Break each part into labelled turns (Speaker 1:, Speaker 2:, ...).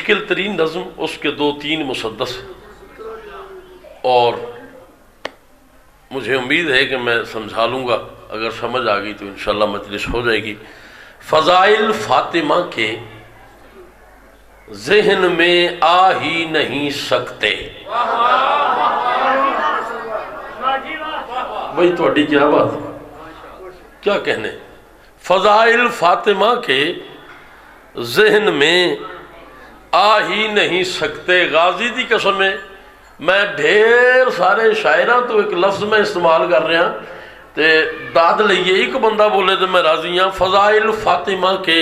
Speaker 1: مشکل ترین نظم اس کے 2-3 مسدس، اور مجھے امید ہے کہ میں سمجھا لوں گا، اگر سمجھ آ گئی تو انشاءاللہ مجلس ہو جائے گی۔ فضائل فاطمہ کے ذہن میں آ ہی نہیں سکتے۔ بھائی تھوڑی کیا بات ہے، کیا کہنے؟ فضائل فاطمہ کے ذہن میں آ ہی نہیں سکتے۔ غازی دی قسم ہے، میں ڈھیر سارے شاعراں تو ایک لفظ میں استعمال کر رہا تے داد لئیے ایک بندہ بولے تو میں راضی ہوں۔ فضائل فاطمہ کے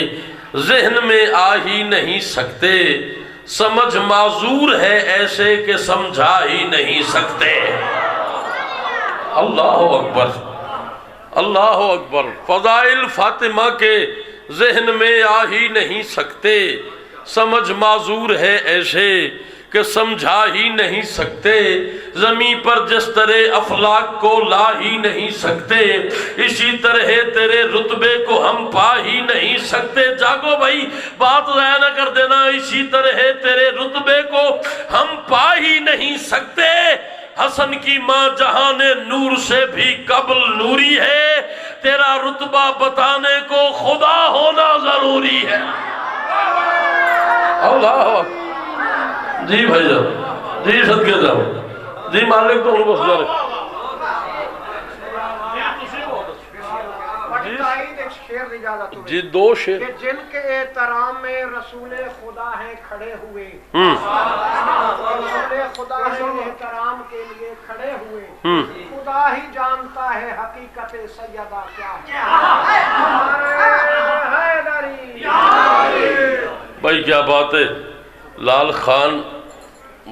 Speaker 1: ذہن میں آ ہی نہیں سکتے، سمجھ معذور ہے ایسے کہ سمجھا ہی نہیں سکتے۔ اللہ اکبر، اللہ اکبر۔ فضائل فاطمہ کے ذہن میں آ ہی نہیں سکتے، سمجھ معذور ہے ایسے کہ سمجھا ہی نہیں سکتے۔ زمین پر جس طرح افلاک کو لا ہی نہیں سکتے، اسی طرح تیرے رتبے کو ہم پا ہی نہیں سکتے۔ جاگو بھائی، بات ضائع نہ کر دینا۔ اسی طرح تیرے رتبے کو ہم پا ہی نہیں سکتے۔ حسن کی ماں جہان نور سے بھی قبل نوری ہے، تیرا رتبہ بتانے کو خدا ہونا ضروری ہے۔ اللہ جی بھائی جان، جی صدقے جاؤ، جی مالک تو انہوں بس جا رہے جی 2 شعر
Speaker 2: کہ جن کے احترام میں رسول خدا ہیں کھڑے ہوئے، رسول خدا ہیں احترام کے لیے کھڑے ہوئے، خدا ہی جانتا ہے حقیقت سیدہ کیا ہے۔
Speaker 1: بھائی کیا بات ہے، لال خان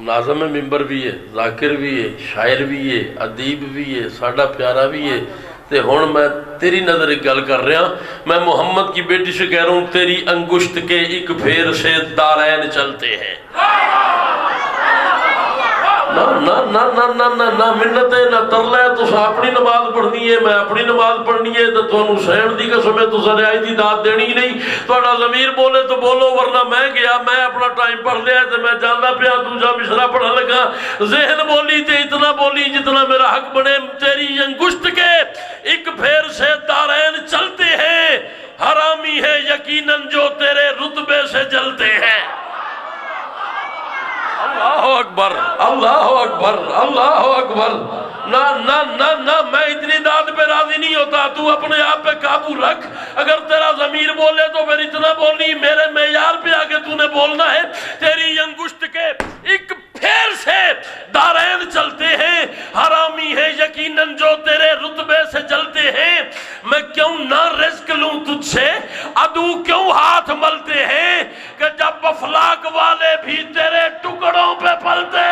Speaker 1: ناظم ممبر بھی ہے، ذاکر بھی ہے، شاعر بھی ہے، ادیب بھی ہے، ساڈا پیارا بھی ہے۔ تے ہون میں تیری نظر ایک گل کر رہا، میں محمد کی بیٹی سے کہہ رہا ہوں، تیری انگشت کے ایک پھیر سے دارین چلتے ہیں۔ نہ نہ نہ نہ نہ نہ نہ منت ہے، نہ ترلا ہے۔ تو اپنی نماز پڑھنی ہے، میں اپنی نماز پڑھنی ہے، تو تھانوں سہن دی قسم ہے، تو رعائی دی داد دینی ہی نہیں۔ تھوڑا ضمیر بولے تو بولو، ورنہ میں گیا، میں اپنا ٹائم پڑھ لیا تے میں جاننا پیا دوجا مشرا پڑھن لگا۔ ذہن بولی تے اتنا بولی جتنا میرا حق بنے۔ تیری انگشت کے ایک پھیر سے دارین چلتے ہیں، حرامی ہے یقیناً جو تیرے رتبے سے جلتے ہیں۔ اللہ اکبر، اللہ اکبر، اللہ اکبر۔ نہ نہ نہ نہ، میں اتنی داد پہ راضی نہیں ہوتا، تو اپنے آپ پہ قابو رکھ۔ اگر تیرا ضمیر بولے تو پھر اتنا بولنی، میرے معیار پہ آگے تو نے بولنا ہے۔ تیری انگشت کے ایک پھیر سے دارین چلتے ہیں، حرامی ہے یقیناً جو تیرے رتبے سے جلتے ہیں۔ میں کیوں نہ رزق لوں تجھ سے، عدو کیوں ہاتھ ملتے ہیں، کہ جب افلاک والے بھی تیرے ٹکڑوں پہ پلتے۔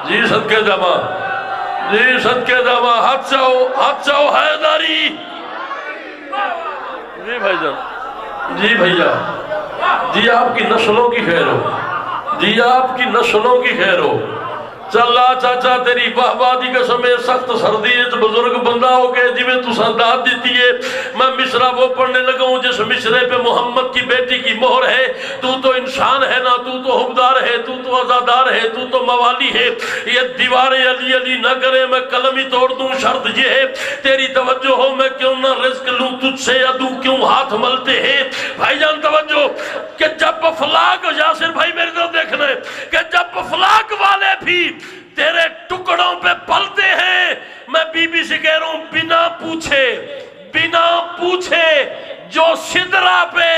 Speaker 1: جی صدقے جمع، جی صدقے جمع، ہاتھ چاہو حیداری۔ جی بھائی جان، جی بھائیہ، جی آپ کی نسلوں کی خیر ہو، جی آپ کی نسلوں کی خیر ہو۔ چلا چاچا تیری بہبادی قسم ہے، سخت سردی ہے، بزرگ بندہ ہو کے جی میں تو سرداد دیتی ہے۔ میں مصرع وہ پڑھنے لگا ہوں جس مصرے پہ محمد کی بیٹی کی مہر ہے۔ تو انسان ہے نا، تو حقدار ہے، تو عزادار ہے، تو موالی ہے۔ یہ دیواریں علی علی نہ کرے، میں قلم ہی توڑ دوں، شرط یہ ہے تیری توجہ ہو۔ میں کیوں نہ رزق لوں تجھ سے، عدو کیوں ہاتھ ملتے ہیں۔ بھائی جان توجہ، کہ جب افلاک، یاسر بھائی میری طرف دیکھنا ہے، کہ جب افلاک والے بھی تیرے ٹکڑوں پہ پلتے ہیں۔ میں بی بی سے کہہ رہا ہوں، بنا پوچھے جو سدرا پہ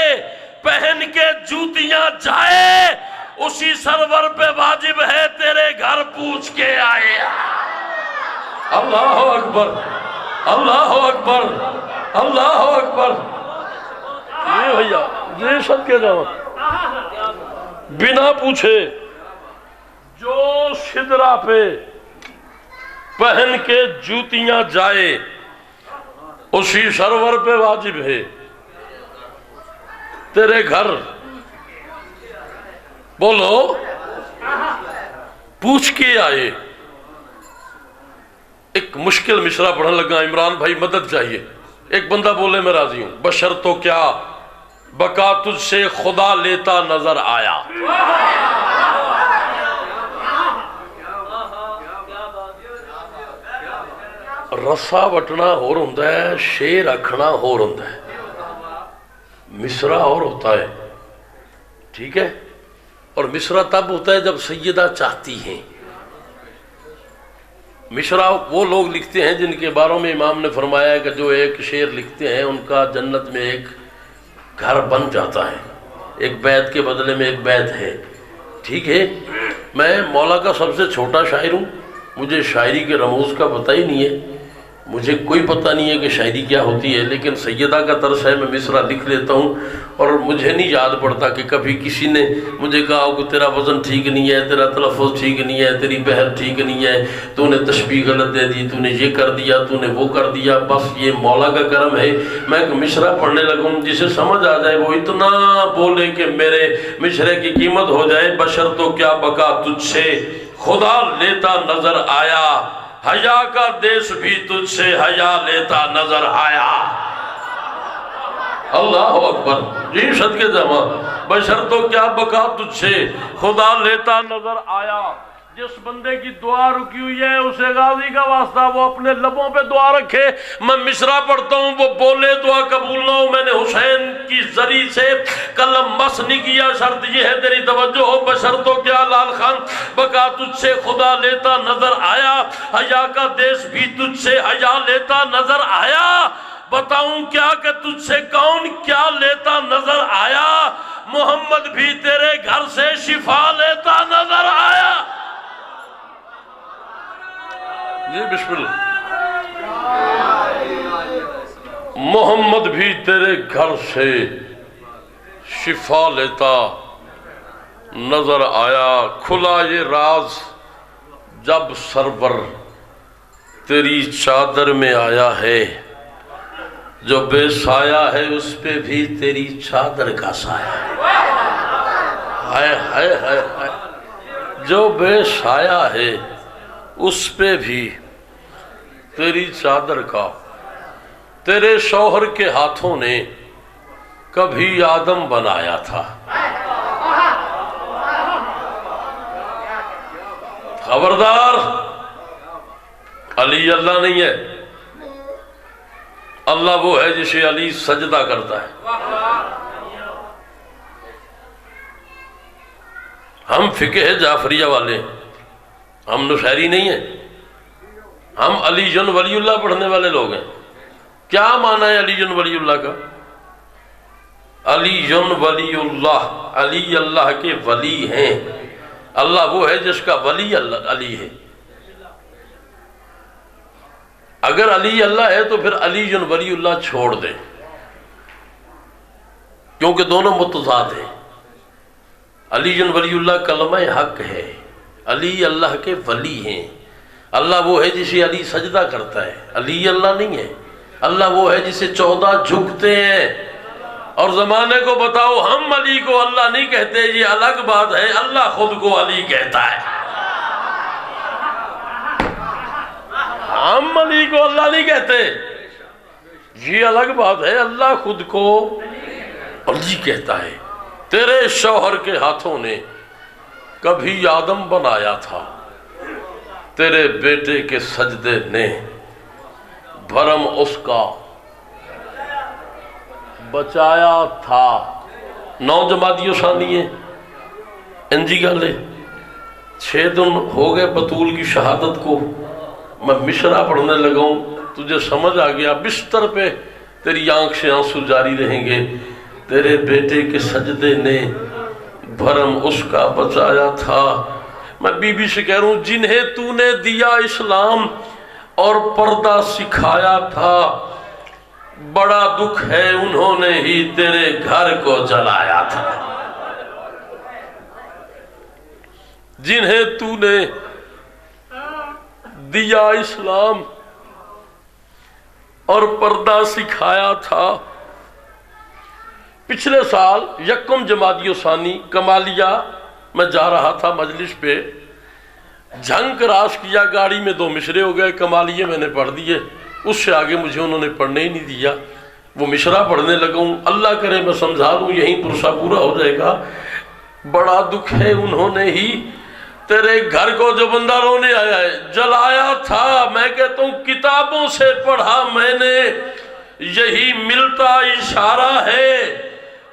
Speaker 1: پہن کے جوتیاں جائے، اسی سرور پہ واجب ہے تیرے گھر پوچھ کے آئے۔ اللہ اکبر، اللہ اکبر، اللہ اکبر۔ جی بھیا، جی صدقے جاؤ، بنا پوچھے جو سدرا پہ پہن کے جوتیاں جائے، اسی سرور پہ واجب ہے تیرے گھر بولو پوچھ کے آئے۔ ایک مشکل مصرع پڑھنے لگا، عمران بھائی مدد چاہیے۔ ایک بندہ بولے میں راضی ہوں، بشر تو کیا بقا تجھ سے خدا لیتا نظر آیا. رسا وٹنا اور ہوتا ہے، شیر رکھنا اور ہوتا ہے، مصرع اور ہوتا ہے. ٹھیک ہے؟ اور مصرع تب ہوتا ہے جب سیدہ چاہتی ہیں. مصرع وہ لوگ لکھتے ہیں جن کے بارے میں امام نے فرمایا ہے کہ جو ایک شعر لکھتے ہیں ان کا جنت میں ایک گھر بن جاتا ہے، ایک بیت کے بدلے میں ایک بیت ہے. ٹھیک ہے؟ میں مولا کا سب سے چھوٹا شاعر ہوں، مجھے شاعری کے رموز کا پتہ ہی نہیں ہے، مجھے کوئی پتہ نہیں ہے کہ شاعری کیا ہوتی ہے، لیکن سیدہ کا طرز ہے، میں مصرع لکھ لیتا ہوں. اور مجھے نہیں یاد پڑتا کہ کبھی کسی نے مجھے کہا ہو کہ تیرا وزن ٹھیک نہیں ہے، تیرا تلفظ ٹھیک نہیں ہے، تیری بحر ٹھیک نہیں ہے، تو نے تشبیہ غلط دے دی، تو نے یہ کر دیا، تو نے وہ کر دیا. بس یہ مولا کا کرم ہے. میں ایک مصرع پڑھنے لگوں، جسے سمجھ آ جائے وہ اتنا بولے کہ میرے مصرع کی قیمت ہو جائے. بشر تو کیا بقا تجھ سے خدا لیتا نظر آیا، حیا کا دیس بھی تجھ سے حیا لیتا نظر آیا. اللہ اکبر. جی صدقے جمع. بشر تو کیا بقا تجھ سے خدا لیتا نظر آیا. جس بندے کی دعا رکی ہوئی ہے اسے غازی کا واسطہ وہ اپنے لبوں پہ دعا رکھے. میں مصرع پڑھتا ہوں، وہ بولے دعا قبول نہ ہو. میں نے حسین کی زری سے قلم مس نہیں کیا، شرط یہ ہے تیری توجہ ہو. بشر تو کیا لال خان بقا تجھ سے خدا لیتا نظر آیا، حیا کا دیس بھی تجھ سے حیا لیتا نظر آیا. بتاؤں کیا کہ تجھ سے کون کیا لیتا نظر آیا، محمد بھی تیرے گھر سے شفا لیتا نظر آیا. جی بسم اللہ. محمد بھی تیرے گھر سے شفا لیتا نظر آیا. کھلا یہ راز جب سرور تیری چادر میں آیا ہے، جو بے سایہ ہے اس پہ بھی تیری چادر کا سایہ. ہائے ہائے ہائے ہائے. جو بے سایہ ہے اس پہ بھی تیری چادر کا. تیرے شوہر کے ہاتھوں نے کبھی آدم بنایا تھا. خبردار، علی اللہ نہیں ہے. اللہ وہ ہے جسے علی سجدہ کرتا ہے. ہم فقہ جعفریہ والے، ہم نشیری نہیں ہیں، ہم علی جن ولی اللہ پڑھنے والے لوگ ہیں. کیا معنی ہے علی جن ولی اللہ کا؟ علی جن ولی اللہ، علی اللہ کے ولی ہیں. اللہ وہ ہے جس کا ولی اللہ علی ہے. اگر علی اللہ ہے تو پھر علی جن ولی اللہ چھوڑ دیں، کیونکہ دونوں متضاد ہیں. علی جن ولی اللہ کلمہ حق ہے، علی اللہ کے ولی ہیں. اللہ وہ ہے جسے علی سجدہ کرتا ہے، علی اللہ نہیں ہے. اللہ وہ ہے جسے 14 جھکتے ہیں. اور زمانے کو بتاؤ، ہم علی کو اللہ نہیں کہتے، یہ الگ بات ہے. اللہ خود کو علی کہتا ہے. ہم علی کو اللہ نہیں کہتے، یہ الگ بات ہے. اللہ خود کو علی کہتا ہے. تیرے شوہر کے ہاتھوں نے کبھی آدم بنایا تھا، تیرے بیٹے کے سجدے نے بھرم اس کا بچایا تھا. 9 جمادی ثانی ہے، انجی گالے 6 دن ہو گئے بطول کی شہادت کو. میں مصرع پڑھنے لگا ہوں، تجھے سمجھ آ گیا. بستر پہ تیری آنکھ سے آنسو جاری رہیں گے. تیرے بیٹے کے سجدے نے بھرم اس کا بچایا تھا. میں بی بی سے کہہ رہا ہوں، جنہیں تو نے دیا اسلام اور پردہ سکھایا تھا، بڑا دکھ ہے انہوں نے ہی تیرے گھر کو جلایا تھا. جنہیں تو نے دیا اسلام اور پردہ سکھایا تھا. پچھلے سال 1 جمادی ثانی کمالیہ میں جا رہا تھا مجلس پہ، جھنگ کراس کیا، گاڑی میں 2 مصرے ہو گئے. کمالیے میں نے پڑھ دیے، اس سے آگے مجھے انہوں نے پڑھنے ہی نہیں دیا. وہ مشرا پڑھنے لگا ہوں، اللہ کرے میں سمجھا دوں یہیں پرسہ پورا ہو جائے گا۔ بڑا دکھ ہے، انہوں نے ہی تیرے گھر کو جو بندہ رونے آیا ہے جلایا تھا۔ میں کہتا ہوں کتابوں سے پڑھا میں نے، یہی ملتا اشارہ ہے،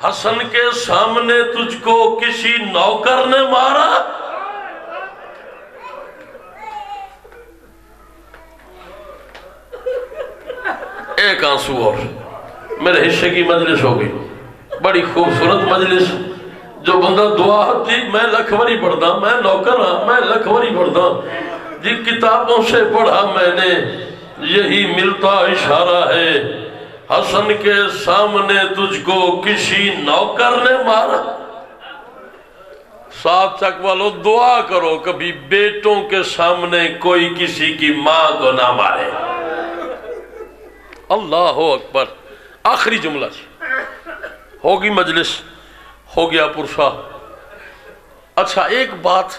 Speaker 1: حسن کے سامنے تجھ کو کسی نوکر نے مارا۔ ایک آنسو اور، میرے حصے کی مجلس ہو گئی، بڑی خوبصورت مجلس۔ جو بندہ دعا دی میں لکھوری پڑھتا، میں نوکر ہاں، میں لکھوری پڑھتا جی، کتابوں سے پڑھا میں نے، یہی ملتا اشارہ ہے، حسن کے سامنے تجھ کو کسی نوکر نے مارا۔ ساتھ چک والو دعا کرو کبھی بیٹوں کے سامنے کوئی کسی کی ماں کو نہ مارے۔ اللہ اکبر۔ آخری جملہ ہوگی مجلس، ہو گیا پرسہ۔ اچھا ایک بات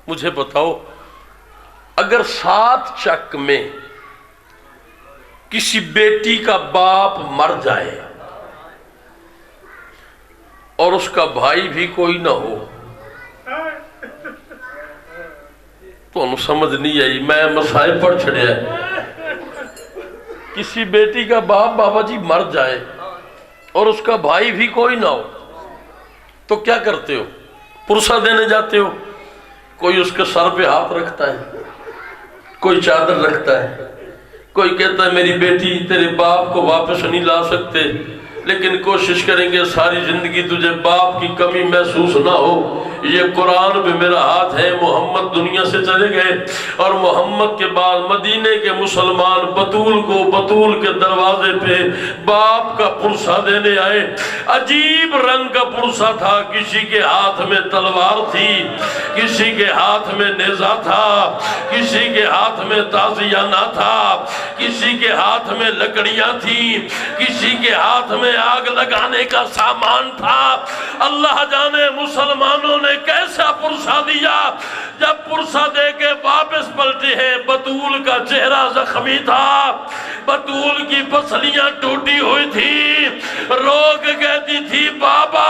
Speaker 1: مجھے بتاؤ، اگر 7 چک میں کسی بیٹی کا باپ مر جائے اور اس کا بھائی بھی کوئی نہ ہو تو انہوں سمجھ نہیں آئی، میں مسائل پڑھ چھڑیا ہے۔ کسی بیٹی کا باپ بابا جی مر جائے اور اس کا بھائی بھی کوئی نہ ہو تو کیا کرتے ہو؟ پرسہ دینے جاتے ہو، کوئی اس کے سر پہ ہاتھ رکھتا ہے، کوئی چادر رکھتا ہے، کوئی کہتا ہے میری بیٹی تیرے باپ کو واپس نہیں لا سکتے لیکن کوشش کریں گے ساری زندگی تجھے باپ کی کمی محسوس نہ ہو۔ یہ قرآن پہ میرا ہاتھ ہے، محمد دنیا سے چلے گئے اور محمد کے بعد مدینے کے مسلمان بطول کو بطول کے دروازے پہ باپ کا پرسہ دینے آئے۔ عجیب رنگ کا پرسہ تھا، کسی کے ہاتھ میں تلوار تھی، کسی کے ہاتھ میں نیزہ تھا، کسی کے ہاتھ میں تازیانہ تھا، کسی کے ہاتھ میں لکڑیاں تھیں، کسی کے ہاتھ میں آگ لگانے کا سامان تھا۔ اللہ جانے مسلمانوں نے کیسا پرسہ دیا۔ جب پرسہ دے کے واپس پلٹے ہیں، بطول کا چہرہ زخمی تھا، بطول کی پسلیاں ٹوٹی ہوئی تھی، رو کے کہتی تھی بابا